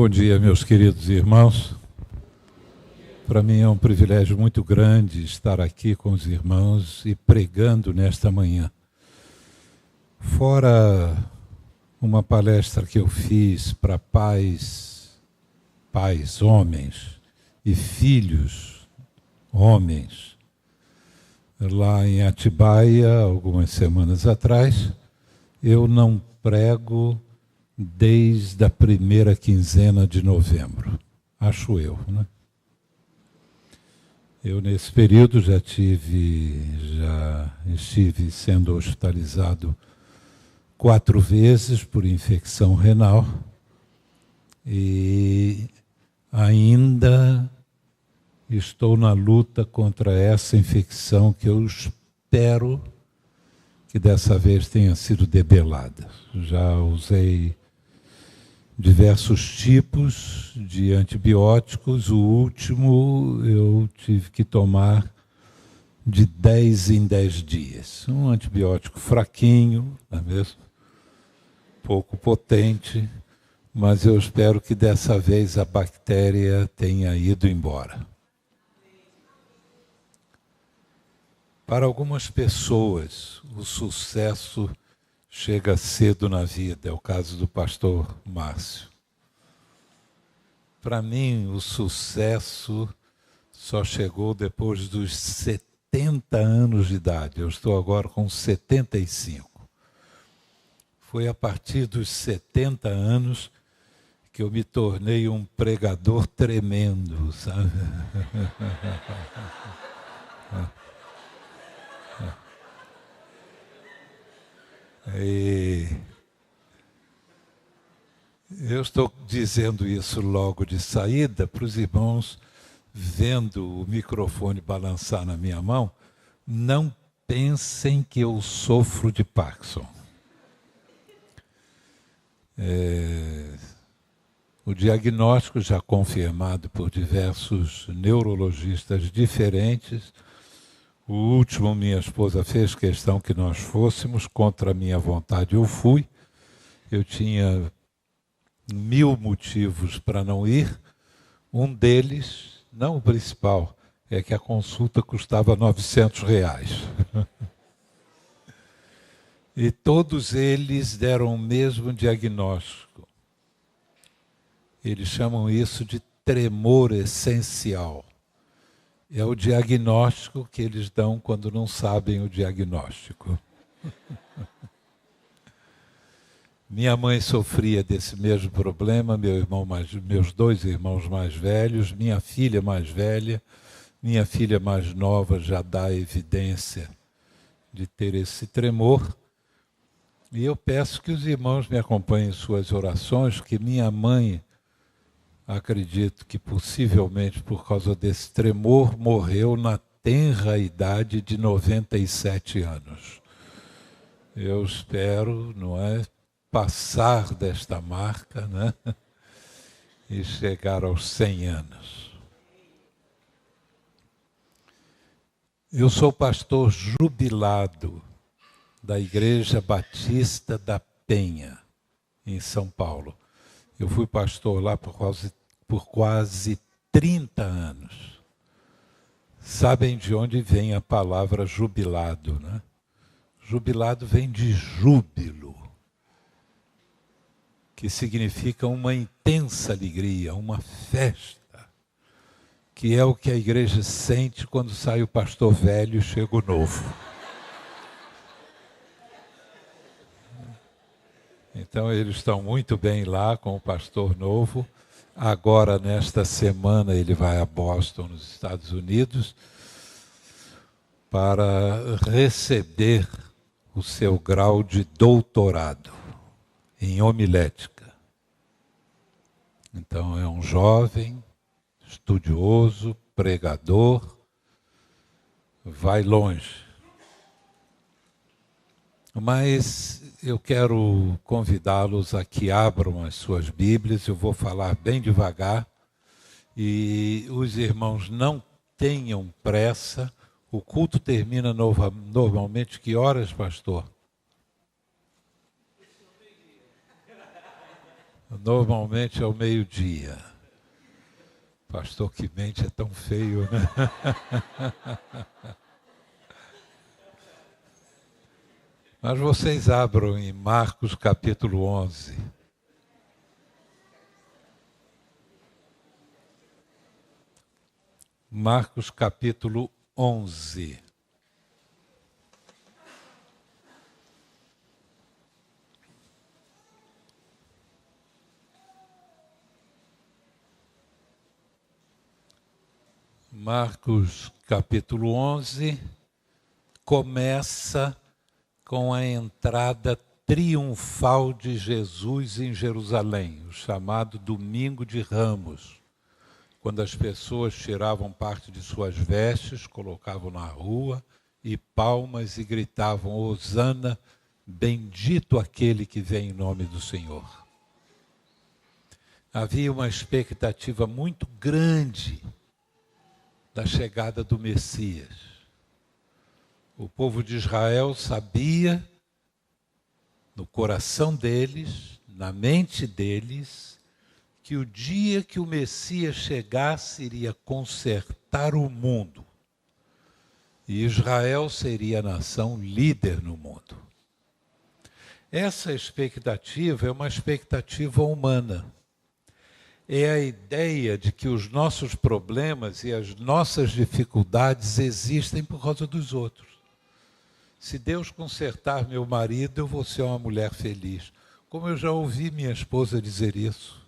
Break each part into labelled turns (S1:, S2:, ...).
S1: Bom dia, meus queridos irmãos. Para mim é um privilégio muito grande estar aqui com os irmãos e pregando nesta manhã. Fora uma palestra que eu fiz para pais, homens, e filhos, homens, lá em Atibaia, algumas semanas atrás, eu não prego desde a primeira quinzena de novembro, acho eu, né? Eu, nesse período, já estive sendo hospitalizado 4 vezes por infecção renal e ainda estou na luta contra essa infecção que eu espero que dessa vez tenha sido debelada. Já usei diversos tipos de antibióticos. O último eu tive que tomar de 10 em 10 dias. Um antibiótico fraquinho, não é mesmo? Pouco potente, mas eu espero que dessa vez a bactéria tenha ido embora. Para algumas pessoas, o sucesso chega cedo na vida, é o caso do pastor Márcio. Para mim, o sucesso só chegou depois dos 70 anos de idade. Eu estou agora com 75. Foi a partir dos 70 anos que eu me tornei um pregador tremendo, sabe? E eu estou dizendo isso logo de saída para os irmãos, vendo o microfone balançar na minha mão, não pensem que eu sofro de Parkinson. O diagnóstico já confirmado por diversos neurologistas diferentes. O último, minha esposa fez questão que nós fôssemos, contra a minha vontade eu fui. Eu tinha 1000 motivos para não ir. Um deles, não o principal, é que a consulta custava R$900. E todos eles deram o mesmo diagnóstico. Eles chamam isso de tremor essencial. É o diagnóstico que eles dão quando não sabem o diagnóstico. Minha mãe sofria desse mesmo problema, meus 2 irmãos mais velhos, minha filha mais velha, minha filha mais nova já dá evidência de ter esse tremor. E eu peço que os irmãos me acompanhem em suas orações, que minha mãe, acredito que possivelmente por causa desse tremor, morreu na tenra idade de 97 anos. Eu espero, não é, passar desta marca, né, e chegar aos 100 anos. Eu sou pastor jubilado da Igreja Batista da Penha, em São Paulo. Eu fui pastor lá por quase 30 anos. Sabem de onde vem a palavra jubilado, né? Jubilado vem de júbilo, que significa uma intensa alegria, uma festa, que é o que a igreja sente quando sai o pastor velho e chega o novo. Então eles estão muito bem lá com o pastor novo. Agora, nesta semana, ele vai a Boston, nos Estados Unidos, para receber o seu grau de doutorado em homilética. Então é um jovem, estudioso, pregador, vai longe. Mas eu quero convidá-los a que abram as suas Bíblias. Eu vou falar bem devagar e os irmãos não tenham pressa. O culto termina normalmente que horas, pastor? Normalmente é ao meio-dia. Pastor, que mente é tão feio, né? Mas vocês abram em Marcos capítulo 11. Marcos capítulo 11. Marcos capítulo 11 começa com a entrada triunfal de Jesus em Jerusalém, o chamado Domingo de Ramos, quando as pessoas tiravam parte de suas vestes, colocavam na rua e palmas e gritavam: Hosana, bendito aquele que vem em nome do Senhor. Havia uma expectativa muito grande da chegada do Messias. O povo de Israel sabia, no coração deles, na mente deles, que o dia que o Messias chegasse iria consertar o mundo. E Israel seria a nação líder no mundo. Essa expectativa é uma expectativa humana. É a ideia de que os nossos problemas e as nossas dificuldades existem por causa dos outros. Se Deus consertar meu marido, eu vou ser uma mulher feliz. Como eu já ouvi minha esposa dizer isso.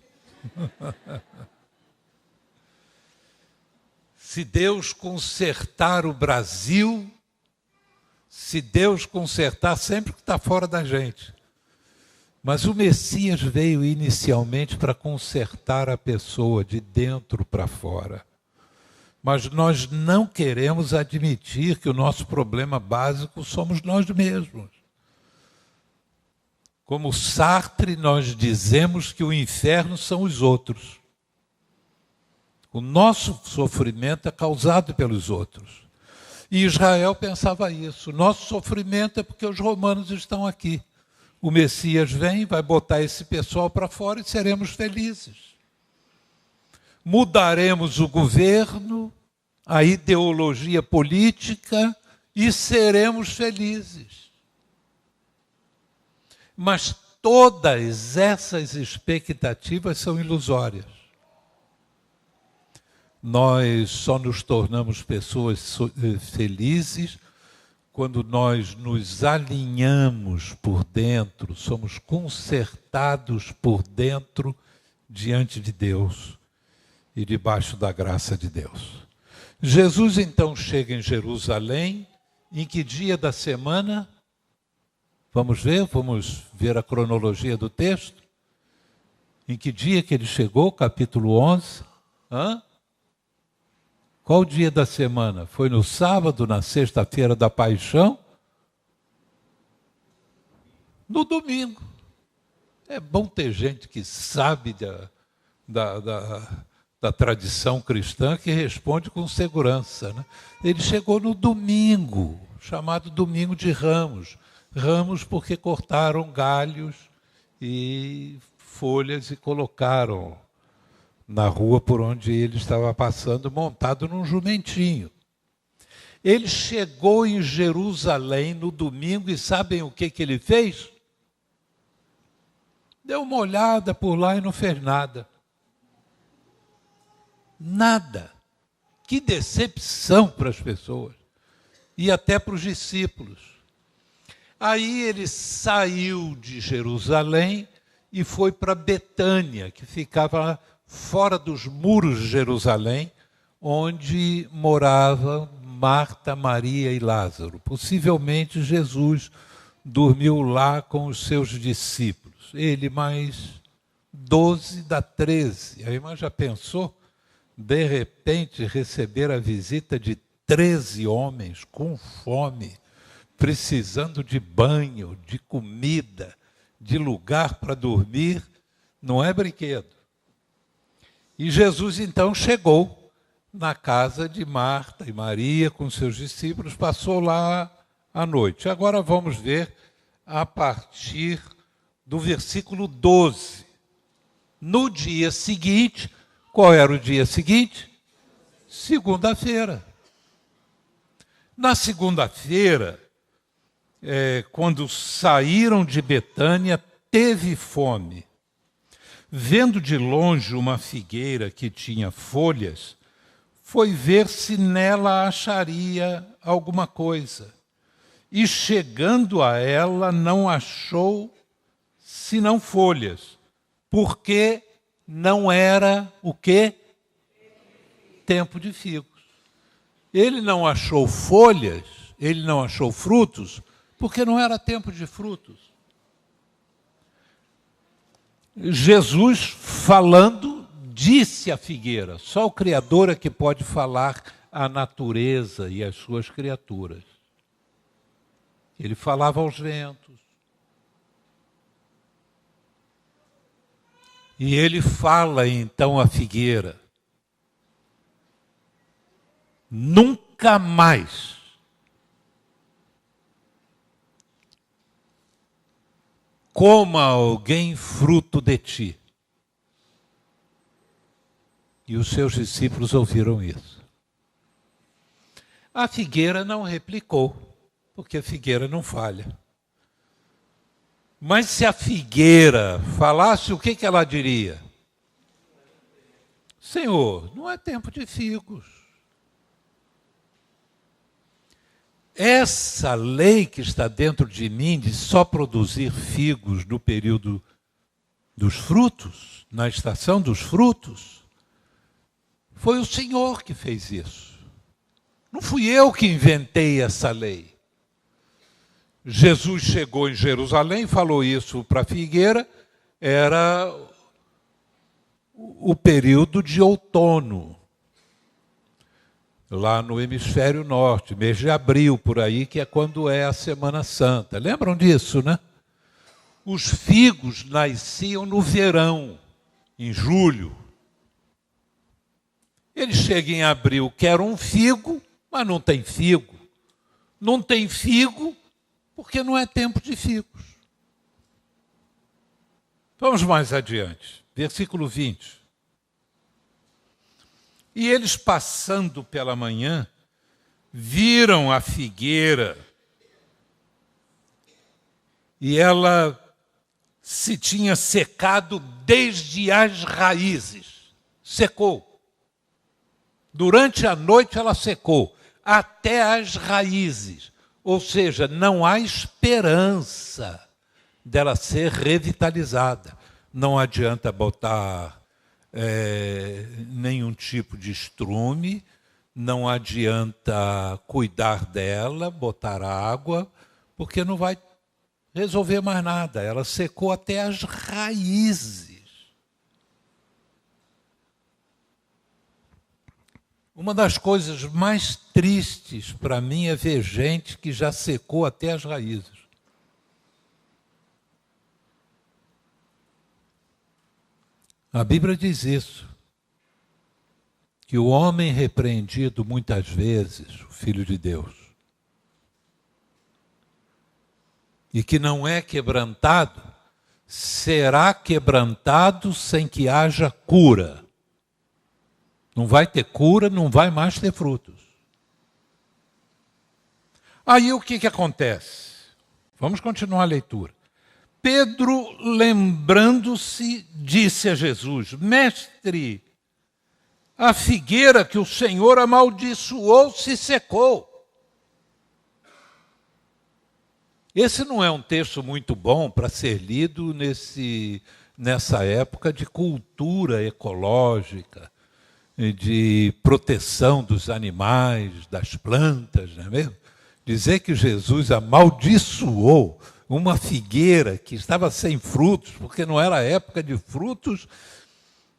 S1: Se Deus consertar o Brasil, se Deus consertar sempre que está fora da gente. Mas o Messias veio inicialmente para consertar a pessoa de dentro para fora. Mas nós não queremos admitir que o nosso problema básico somos nós mesmos. Como Sartre, nós dizemos que o inferno são os outros. O nosso sofrimento é causado pelos outros. E Israel pensava isso. O nosso sofrimento é porque os romanos estão aqui. O Messias vem, vai botar esse pessoal para fora e seremos felizes. Mudaremos o governo, a ideologia política e seremos felizes. Mas todas essas expectativas são ilusórias. Nós só nos tornamos pessoas felizes quando nós nos alinhamos por dentro, somos consertados por dentro diante de Deus e debaixo da graça de Deus. Jesus então chega em Jerusalém, em que dia da semana? Vamos ver a cronologia do texto? Em que dia que ele chegou? Capítulo 11. Qual dia da semana? Foi no sábado, na sexta-feira da paixão? No domingo. É bom ter gente que sabe da tradição cristã que responde com segurança, né? Ele chegou no domingo, chamado Domingo de Ramos. Ramos porque cortaram galhos e folhas e colocaram na rua por onde ele estava passando, montado num jumentinho. Ele chegou em Jerusalém no domingo e sabem o que ele fez? Deu uma olhada por lá e não fez nada. Nada. Que decepção para as pessoas. E até para os discípulos. Aí ele saiu de Jerusalém e foi para Betânia, que ficava fora dos muros de Jerusalém, onde moravam Marta, Maria e Lázaro. Possivelmente Jesus dormiu lá com os seus discípulos. Ele mais 12 dá 13. A irmã já pensou, de repente, receber a visita de 13 homens com fome, precisando de banho, de comida, de lugar para dormir? Não é brinquedo. E Jesus, então, chegou na casa de Marta e Maria com seus discípulos, passou lá à noite. Agora vamos ver a partir do versículo 12. No dia seguinte, qual era o dia seguinte? Segunda-feira. Na segunda-feira, quando saíram de Betânia, teve fome. Vendo de longe uma figueira que tinha folhas, foi ver se nela acharia alguma coisa. E chegando a ela, não achou senão folhas, porque não era o quê? Tempo de figos. Ele não achou folhas, ele não achou frutos, porque não era tempo de frutos. Jesus, falando, disse à figueira. Só o Criador é que pode falar à natureza e às suas criaturas. Ele falava aos ventos. E ele fala então à figueira: nunca mais coma alguém fruto de ti. E os seus discípulos ouviram isso. A figueira não replicou, porque a figueira não falha. Mas se a figueira falasse, o que ela diria? Senhor, não é tempo de figos. Essa lei que está dentro de mim de só produzir figos no período dos frutos, na estação dos frutos, foi o Senhor que fez isso. Não fui eu que inventei essa lei. Jesus chegou em Jerusalém, falou isso para a figueira, era o período de outono. Lá no hemisfério norte, mês de abril, por aí, que é quando é a Semana Santa. Lembram disso, né? Os figos nasciam no verão, em julho. Ele chega em abril, quer um figo, mas não tem figo. Não tem figo porque não é tempo de figos. Vamos mais adiante, versículo 20. E eles, passando pela manhã, viram a figueira e ela se tinha secado desde as raízes. Secou. Durante a noite ela secou, até as raízes. Ou seja, não há esperança dela ser revitalizada. Não adianta botar nenhum tipo de estrume, não adianta cuidar dela, botar água, porque não vai resolver mais nada. Ela secou até as raízes. Uma das coisas mais tristes para mim é ver gente que já secou até as raízes. A Bíblia diz isso, que o homem repreendido muitas vezes, o Filho de Deus, e que não é quebrantado, será quebrantado sem que haja cura. Não vai ter cura, não vai mais ter frutos. Aí o que acontece? Vamos continuar a leitura. Pedro, lembrando-se, disse a Jesus: Mestre, a figueira que o Senhor amaldiçoou se secou. Esse não é um texto muito bom para ser lido nessa época de cultura ecológica, de proteção dos animais, das plantas, não é mesmo? Dizer que Jesus amaldiçoou uma figueira que estava sem frutos, porque não era época de frutos,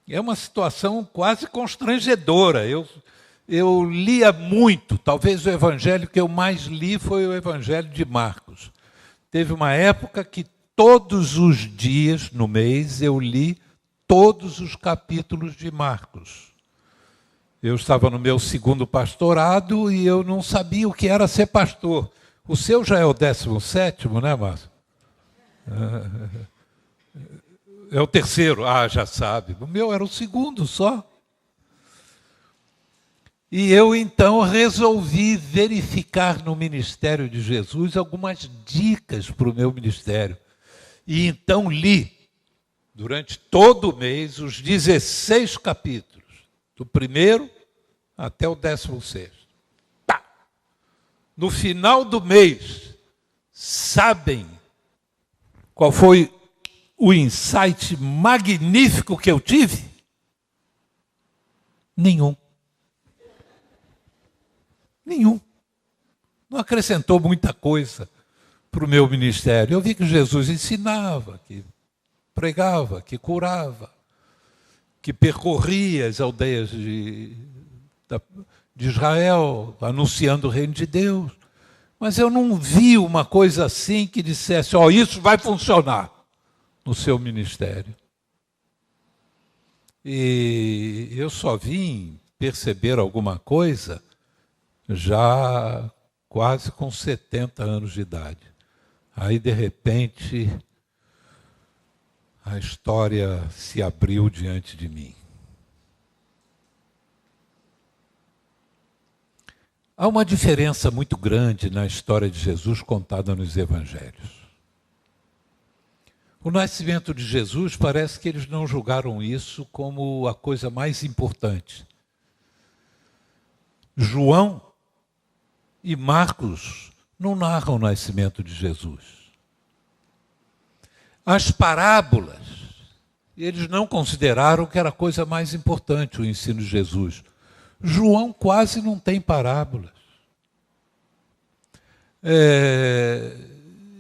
S1: é uma situação quase constrangedora. Eu lia muito, talvez o evangelho que eu mais li foi o evangelho de Marcos. Teve uma época que todos os dias no mês eu li todos os capítulos de Marcos. Eu estava no meu segundo pastorado e eu não sabia o que era ser pastor. O seu já é o 17º, né, Márcio? é o terceiro. Ah, já sabe. O meu era o segundo só. E eu, então, resolvi verificar no ministério de Jesus algumas dicas para o meu ministério. E então li, durante todo o mês, os 16 capítulos, do primeiro até o 16º. Tá. No final do mês, sabem qual foi o insight magnífico que eu tive? Nenhum. Nenhum. Não acrescentou muita coisa para o meu ministério. Eu vi que Jesus ensinava, que pregava, que curava, que percorria as aldeias de Israel, anunciando o reino de Deus. Mas eu não vi uma coisa assim que dissesse, ó, isso vai funcionar no seu ministério. E eu só vim perceber alguma coisa já quase com 70 anos de idade. Aí, de repente, a história se abriu diante de mim. Há uma diferença muito grande na história de Jesus contada nos evangelhos. O nascimento de Jesus, parece que eles não julgaram isso como a coisa mais importante. João e Marcos não narram o nascimento de Jesus. As parábolas, eles não consideraram que era a coisa mais importante, o ensino de Jesus. João quase não tem parábolas.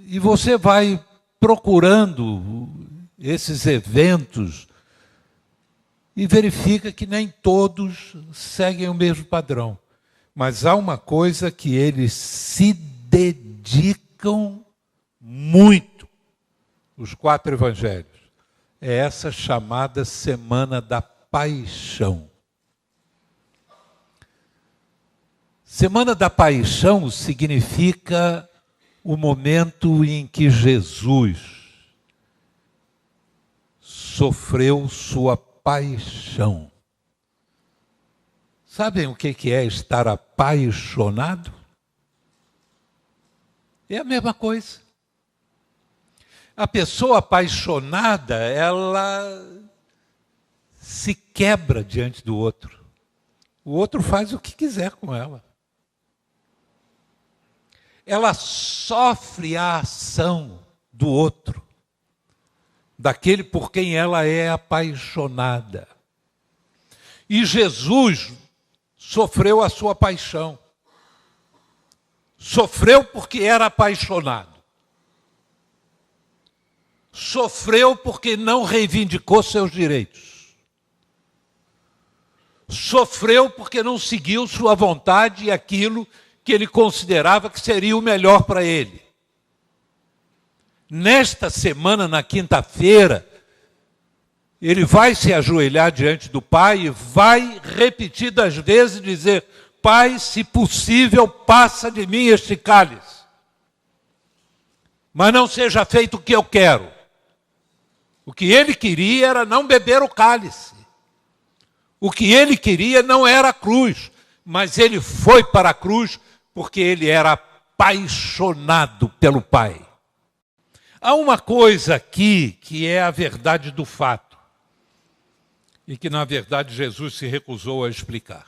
S1: E você vai procurando esses eventos e verifica que nem todos seguem o mesmo padrão. Mas há uma coisa que eles se dedicam muito, os 4 evangelhos. É essa chamada Semana da Paixão. Semana da Paixão significa o momento em que Jesus sofreu sua paixão. Sabem o que é estar apaixonado? É a mesma coisa. A pessoa apaixonada, ela se quebra diante do outro. O outro faz o que quiser com ela. Ela sofre a ação do outro, daquele por quem ela é apaixonada. E Jesus sofreu a sua paixão. Sofreu porque era apaixonado. Sofreu porque não reivindicou seus direitos. Sofreu porque não seguiu sua vontade e aquilo que ele considerava que seria o melhor para ele. Nesta semana, na quinta-feira, ele vai se ajoelhar diante do Pai e vai repetidas vezes dizer: Pai, se possível, passa de mim este cálice. Mas não seja feito o que eu quero. O que ele queria era não beber o cálice. O que ele queria não era a cruz, mas ele foi para a cruz porque ele era apaixonado pelo Pai. Há uma coisa aqui que é a verdade do fato, e que, na verdade, Jesus se recusou a explicar.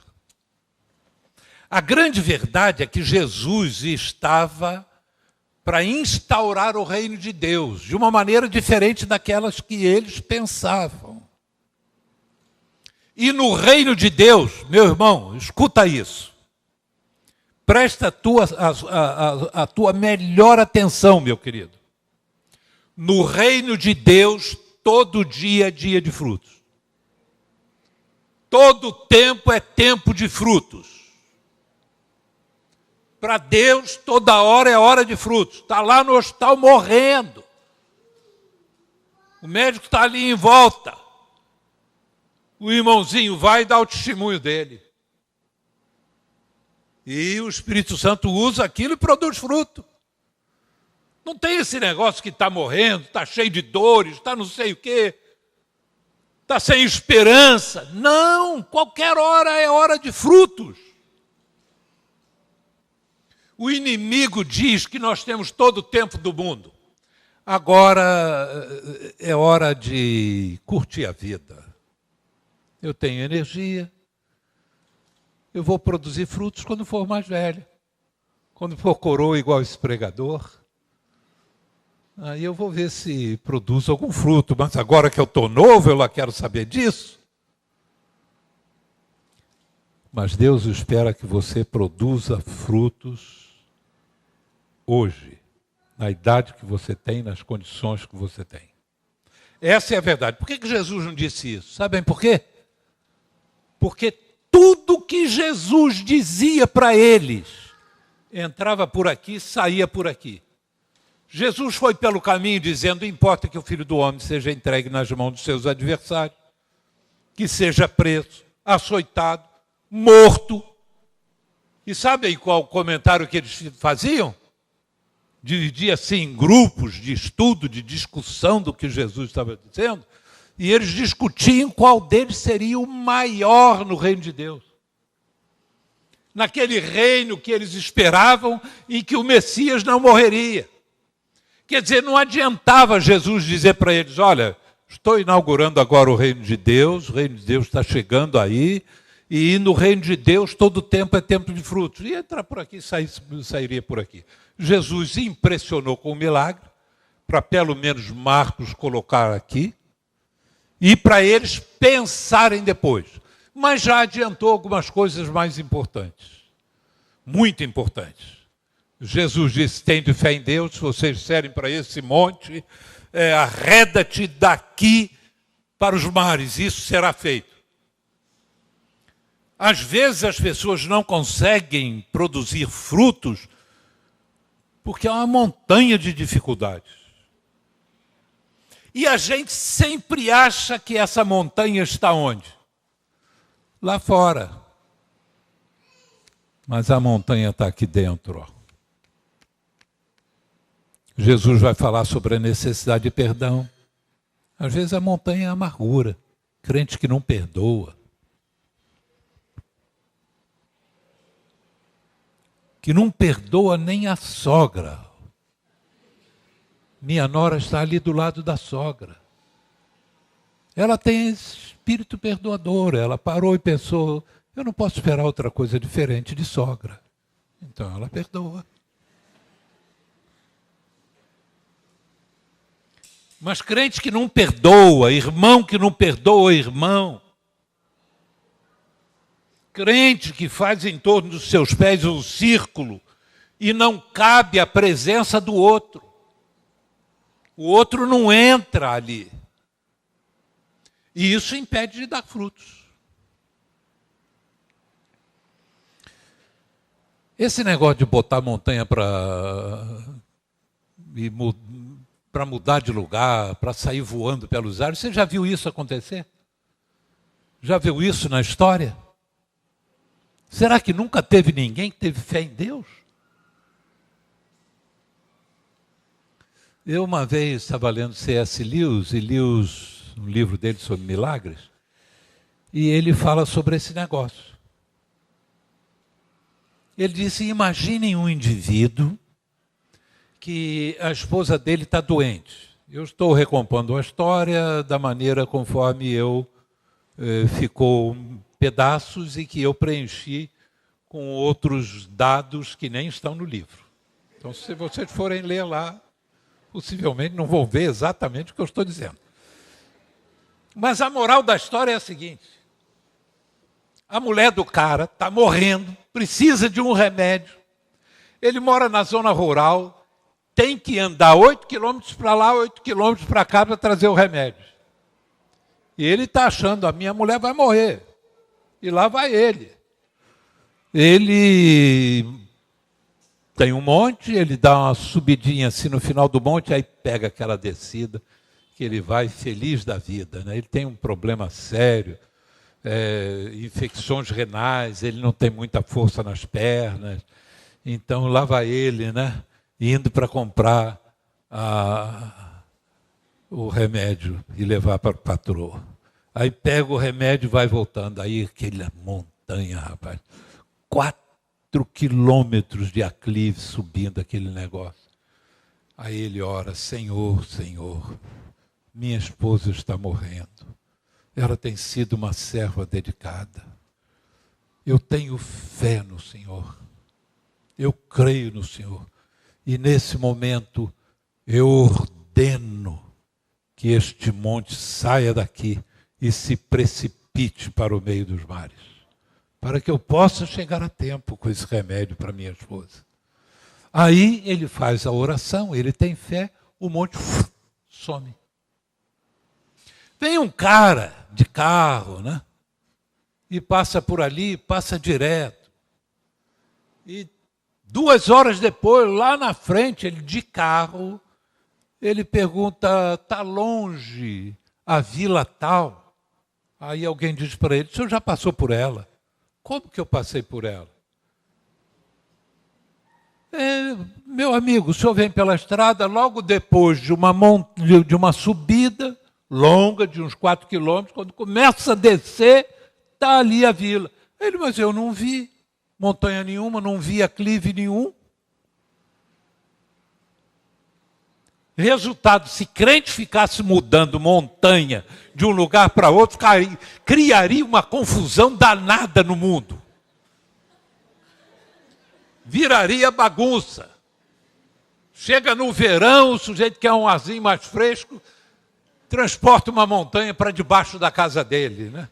S1: A grande verdade é que Jesus estava para instaurar o reino de Deus, de uma maneira diferente daquelas que eles pensavam. E no reino de Deus, meu irmão, escuta isso. Presta a tua melhor atenção, meu querido. No reino de Deus, todo dia é dia de frutos. Todo tempo é tempo de frutos. Para Deus, toda hora é hora de frutos. Está lá no hospital morrendo. O médico está ali em volta. O irmãozinho vai dar o testemunho dele. E o Espírito Santo usa aquilo e produz fruto. Não tem esse negócio que está morrendo, está cheio de dores, está não sei o quê. está sem esperança. Não, qualquer hora é hora de frutos. O inimigo diz que nós temos todo o tempo do mundo. Agora é hora de curtir a vida. Eu tenho energia. Eu vou produzir frutos quando for mais velho. Quando for coroa igual esse pregador. Aí eu vou ver se produz algum fruto. Mas agora que eu estou novo, eu lá quero saber disso. Mas Deus espera que você produza frutos hoje, na idade que você tem, nas condições que você tem. Essa é a verdade. Por que Jesus não disse isso? Sabem por quê? Porque tudo que Jesus dizia para eles entrava por aqui, saía por aqui. Jesus foi pelo caminho dizendo: importa que o Filho do Homem seja entregue nas mãos dos seus adversários, que seja preso, açoitado, morto. E sabem qual o comentário que eles faziam? Dividia assim em grupos de estudo, de discussão do que Jesus estava dizendo, e eles discutiam qual deles seria o maior no reino de Deus. Naquele reino que eles esperavam e que o Messias não morreria. Quer dizer, não adiantava Jesus dizer para eles: olha, estou inaugurando agora o reino de Deus está chegando aí, e no reino de Deus todo tempo é tempo de frutos. E entrar por aqui, sairia por aqui. Jesus impressionou com o milagre, para pelo menos Marcos colocar aqui, e para eles pensarem depois. Mas já adiantou algumas coisas mais importantes, muito importantes. Jesus disse: tende fé em Deus, se vocês disserem para esse monte, arreda-te daqui para os mares, isso será feito. Às vezes as pessoas não conseguem produzir frutos porque é uma montanha de dificuldades. E a gente sempre acha que essa montanha está onde? Lá fora. Mas a montanha está aqui dentro. Ó. Jesus vai falar sobre a necessidade de perdão. Às vezes a montanha é a amargura. Crente que não perdoa. Que não perdoa nem a sogra. Minha nora está ali do lado da sogra. Ela tem espírito perdoador. Ela parou e pensou: eu não posso esperar outra coisa diferente de sogra. Então ela perdoa. Mas crente que não perdoa, irmão que não perdoa irmão, crente que faz em torno dos seus pés um círculo e não cabe a presença do outro. O outro não entra ali. E isso impede de dar frutos. Esse negócio de botar a montanha para mudar de lugar, para sair voando pelos ares, você já viu isso acontecer? Já viu isso na história? Será que nunca teve ninguém que teve fé em Deus? Eu uma vez estava lendo C.S. Lewis, e Lewis, um livro dele sobre milagres, e ele fala sobre esse negócio. Ele disse: imaginem um indivíduo que a esposa dele está doente. Eu estou recompondo a história da maneira conforme ficou pedaços e que eu preenchi com outros dados que nem estão no livro. Então, se vocês forem ler lá, possivelmente não vão ver exatamente o que eu estou dizendo. Mas a moral da história é a seguinte: a mulher do cara está morrendo, precisa de um remédio, ele mora na zona rural, tem que andar 8 quilômetros para lá, 8 quilômetros para cá para trazer o remédio. E ele está achando: a minha mulher vai morrer. E lá vai ele. Ele tem um monte, ele dá uma subidinha assim no final do monte, aí pega aquela descida, que ele vai feliz da vida. Né? Ele tem um problema sério, infecções renais, ele não tem muita força nas pernas. Então lá vai ele, né? Indo para comprar o remédio e levar para a patroa. Aí pega o remédio e vai voltando. Aí aquela montanha, rapaz. 4 quilômetros de aclive subindo aquele negócio. Aí ele ora, Senhor, Senhor, minha esposa está morrendo. Ela tem sido uma serva dedicada. Eu tenho fé no Senhor. Eu creio no Senhor. E nesse momento eu ordeno que este monte saia daqui e se precipite para o meio dos mares, para que eu possa chegar a tempo com esse remédio para minha esposa. Aí ele faz a oração, ele tem fé, o monte some. Vem um cara de carro, né? E passa por ali, passa direto. E 2 horas depois, lá na frente, ele de carro, ele pergunta, está longe a vila tal? Aí alguém diz para ele, o senhor já passou por ela? Como que eu passei por ela? Meu amigo, o senhor vem pela estrada, logo depois de uma subida longa, de uns 4 quilômetros, quando começa a descer, está ali a vila. Ele, mas eu não vi montanha nenhuma, não vi aclive nenhum. Resultado, se crente ficasse mudando montanha de um lugar para outro, criaria uma confusão danada no mundo. Viraria bagunça. Chega no verão, o sujeito quer um arzinho mais fresco, transporta uma montanha para debaixo da casa dele, né?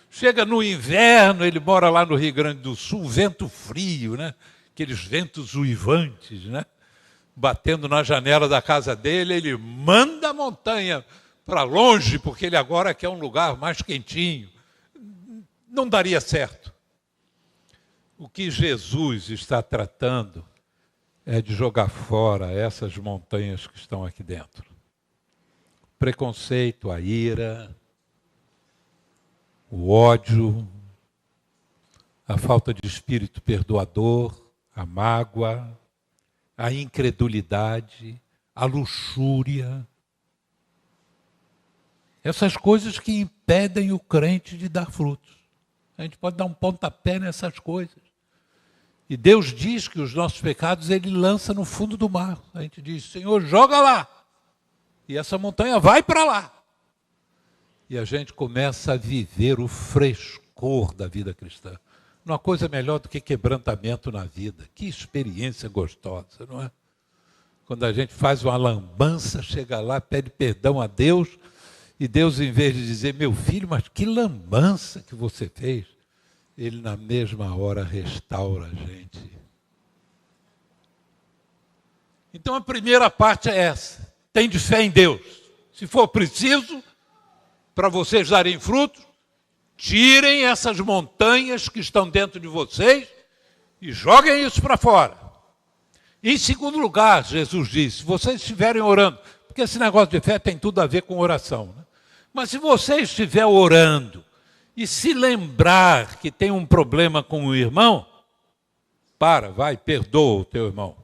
S1: Chega no inverno, ele mora lá no Rio Grande do Sul, vento frio, né? Aqueles ventos uivantes, né? Batendo na janela da casa dele, ele manda a montanha para longe, porque ele agora quer um lugar mais quentinho. Não daria certo. O que Jesus está tratando é de jogar fora essas montanhas que estão aqui dentro. O preconceito, a ira, o ódio, a falta de espírito perdoador, a mágoa, a incredulidade, a luxúria. Essas coisas que impedem o crente de dar frutos. A gente pode dar um pontapé nessas coisas. E Deus diz que os nossos pecados Ele lança no fundo do mar. A gente diz, Senhor, joga lá. E essa montanha vai para lá. E a gente começa a viver o frescor da vida cristã. Não há coisa melhor do que quebrantamento na vida. Que experiência gostosa, não é? Quando a gente faz uma lambança, chega lá, pede perdão a Deus, e Deus, em vez de dizer, meu filho, mas que lambança que você fez, Ele na mesma hora restaura a gente. Então a primeira parte é essa. Tem de fé em Deus. Se for preciso, para vocês darem frutos, tirem essas montanhas que estão dentro de vocês e joguem isso para fora. Em segundo lugar, Jesus disse, se vocês estiverem orando, porque esse negócio de fé tem tudo a ver com oração, né? Mas se você estiver orando e se lembrar que tem um problema com o irmão, vai, perdoa o teu irmão.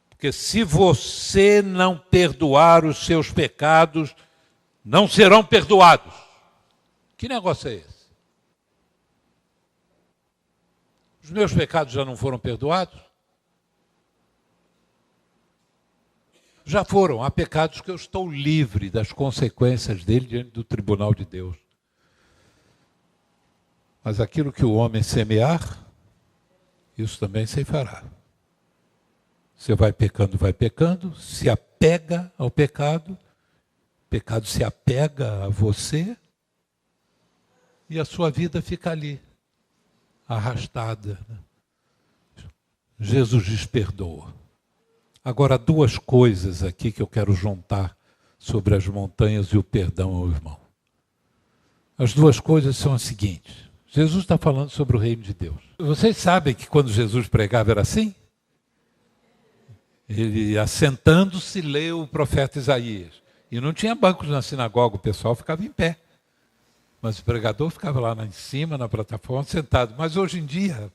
S1: Porque se você não perdoar os seus pecados, não serão perdoados. Que negócio é esse? Os meus pecados já não foram perdoados? Já foram. Há pecados que eu estou livre das consequências dele diante do tribunal de Deus. Mas aquilo que o homem semear, isso também se fará. Você vai pecando, se apega ao pecado, o pecado se apega a você, e a sua vida fica ali, arrastada. Jesus diz perdoa. Agora, 2 coisas aqui que eu quero juntar sobre as montanhas e o perdão ao irmão. As 2 coisas são as seguintes. Jesus está falando sobre o reino de Deus. Vocês sabem que quando Jesus pregava era assim? Ele, assentando-se, leu o profeta Isaías. E não tinha bancos na sinagoga, o pessoal ficava em pé. Mas o pregador ficava lá em cima, na plataforma, sentado. Mas hoje em dia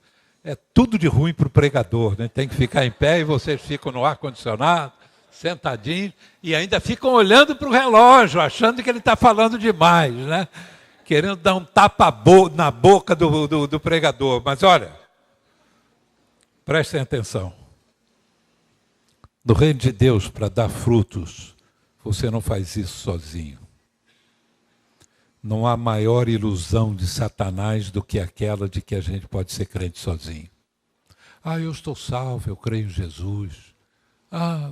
S1: é tudo de ruim para o pregador, né? Tem que ficar em pé e vocês ficam no ar-condicionado, sentadinhos, e ainda ficam olhando para o relógio, achando que ele está falando demais, né? querendo dar um tapa na boca do pregador. Mas olha, prestem atenção. No reino de Deus, para dar frutos, você não faz isso sozinho. Não há maior ilusão de Satanás do que aquela de que a gente pode ser crente sozinho. Ah, eu estou salvo, eu creio em Jesus. Ah,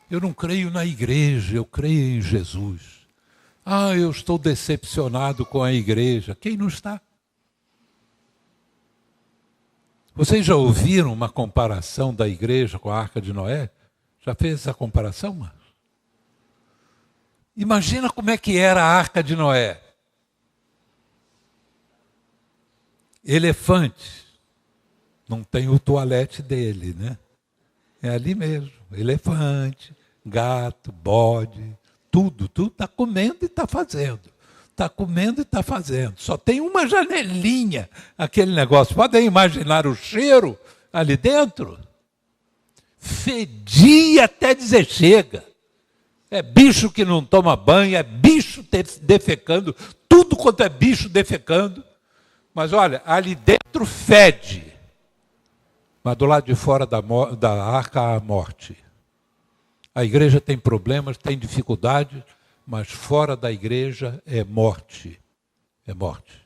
S1: eu não creio na igreja, eu creio em Jesus. Ah, eu estou decepcionado com a igreja. Quem não está? Vocês já ouviram uma comparação da igreja com a Arca de Noé? Já fez essa comparação, Marcos? Imagina como é que era a Arca de Noé. Elefante. Não tem o toalete dele, né? É ali mesmo. Elefante, gato, bode, tudo está comendo e está fazendo. Está comendo e está fazendo. Só tem uma janelinha, aquele negócio. Podem imaginar o cheiro ali dentro? Fedia até dizer chega. É bicho que não toma banho, é bicho defecando, tudo quanto é bicho defecando. Mas olha, ali dentro fede. Mas do lado de fora da arca há a morte. A igreja tem problemas, tem dificuldades, mas fora da igreja é morte. É morte.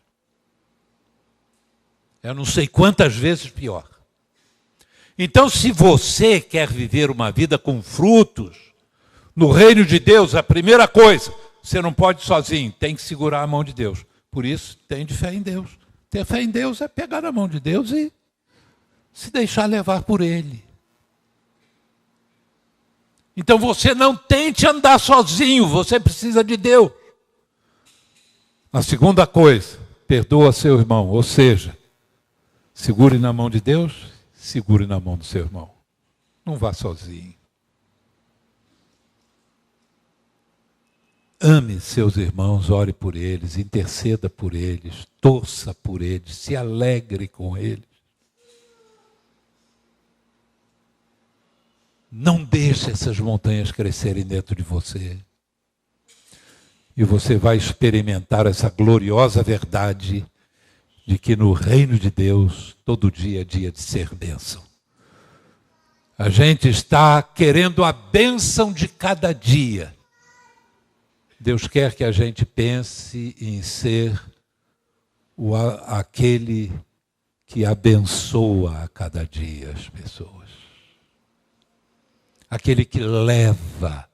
S1: Eu não sei quantas vezes pior. Então, se você quer viver uma vida com frutos, no reino de Deus, a primeira coisa, você não pode ir sozinho, tem que segurar a mão de Deus. Por isso, tem de fé em Deus. Ter fé em Deus é pegar a mão de Deus e se deixar levar por Ele. Então você não tente andar sozinho, você precisa de Deus. A segunda coisa, perdoa seu irmão, ou seja, segure na mão de Deus, segure na mão do seu irmão. Não vá sozinho. Ame seus irmãos, ore por eles, interceda por eles, torça por eles, se alegre com eles. Não deixe essas montanhas crescerem dentro de você. E você vai experimentar essa gloriosa verdade de que no reino de Deus, todo dia é dia de ser bênção. A gente está querendo a bênção de cada dia. Deus quer que a gente pense em ser aquele que abençoa a cada dia as pessoas. Aquele que leva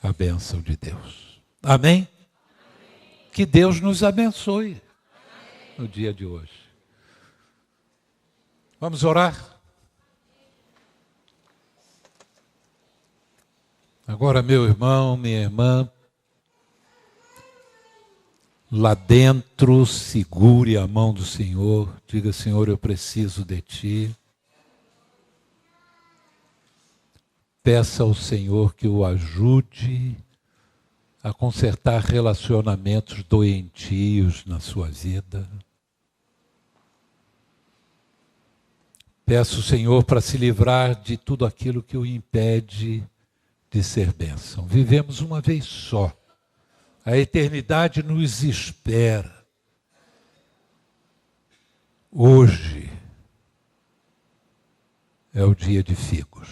S1: a bênção de Deus. Amém? Que Deus nos abençoe no dia de hoje. Vamos orar? Agora, meu irmão, minha irmã, lá dentro, segure a mão do Senhor, diga: Senhor, eu preciso de Ti. Peça ao Senhor que o ajude a consertar relacionamentos doentios na sua vida. Peça ao Senhor para se livrar de tudo aquilo que o impede de ser bênção. Vivemos uma vez só. A eternidade nos espera. Hoje é o dia de figos.